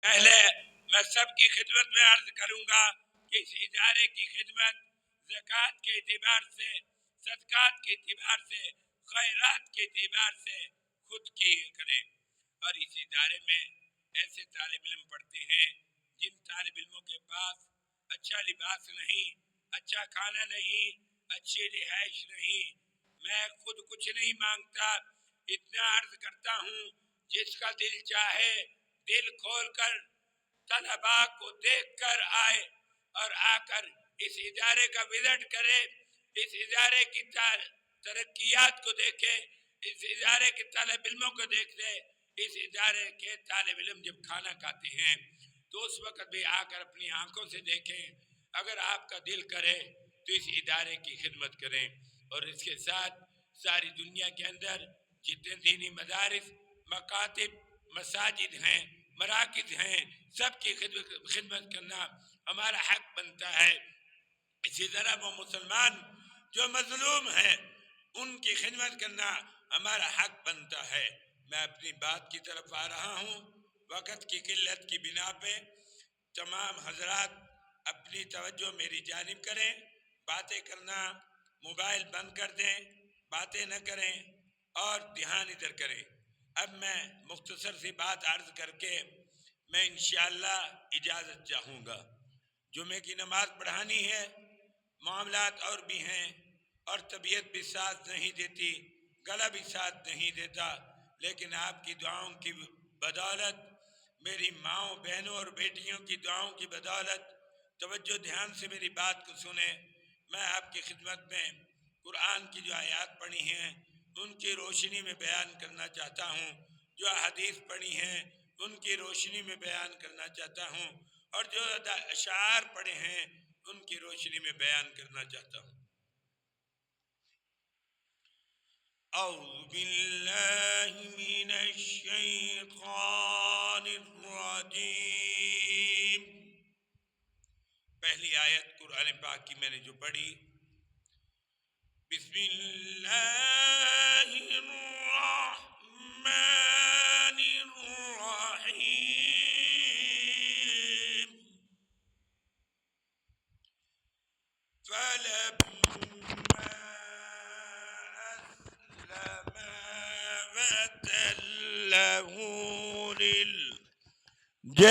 پہلے میں سب کی خدمت میں عرض کروں گا کہ اس ادارے کی خدمت زکوٰۃ کے اعتبار سے، صدقات کے اعتبار سے، خیرات کے اعتبار سے خود کی کریں۔ اور اس ادارے میں ایسے طالب علم پڑھتے ہیں جن طالب علموں کے پاس اچھا لباس نہیں، اچھا کھانا نہیں، اچھی رہائش نہیں۔ میں خود کچھ نہیں مانگتا، اتنا عرض کرتا ہوں جس کا دل چاہے دل کھول کر طلباء کو دیکھ کر آئے اور آ کر اس ادارے کا وزٹ کرے، اس ادارے کی ترقیات کو دیکھے، اس ادارے کے طالب علموں کو دیکھ لے۔ اس ادارے کے طالب علم جب کھانا کھاتے ہیں تو اس وقت بھی آ کر اپنی آنکھوں سے دیکھیں۔ اگر آپ کا دل کرے تو اس ادارے کی خدمت کریں، اور اس کے ساتھ ساری دنیا کے اندر جتنے دینی مدارس، مکاتب، مساجد ہیں، مراکز ہیں، سب کی خدمت کرنا ہمارا حق بنتا ہے۔ اسی طرح وہ مسلمان جو مظلوم ہیں ان کی خدمت کرنا ہمارا حق بنتا ہے۔ میں اپنی بات کی طرف آ رہا ہوں۔ وقت کی قلت کی بنا پہ تمام حضرات اپنی توجہ میری جانب کریں، باتیں کرنا موبائل بند کر دیں، باتیں نہ کریں اور دھیان ادھر کریں۔ اب میں مختصر سی بات عرض کر کے میں انشاءاللہ اجازت چاہوں گا۔ جمعے کی نماز پڑھانی ہے، معاملات اور بھی ہیں اور طبیعت بھی ساتھ نہیں دیتی، گلا بھی ساتھ نہیں دیتا، لیکن آپ کی دعاؤں کی بدولت، میری ماؤں، بہنوں اور بیٹیوں کی دعاؤں کی بدولت، توجہ دھیان سے میری بات کو سنیں۔ میں آپ کی خدمت میں قرآن کی جو آیات پڑھی ہیں ان کی روشنی میں بیان کرنا چاہتا ہوں، جو حدیث پڑھی ہیں ان کی روشنی میں بیان کرنا چاہتا ہوں، اور جو اشعار پڑھے ہیں ان کی روشنی میں بیان کرنا چاہتا ہوں۔ اعوذ باللہ من الشیطان الرجیم۔ پہلی آیت قرآن پاک کی میں نے جو پڑھی، بسم اللہ الرحمن الرحیم، فلما أسلم وتله للجبين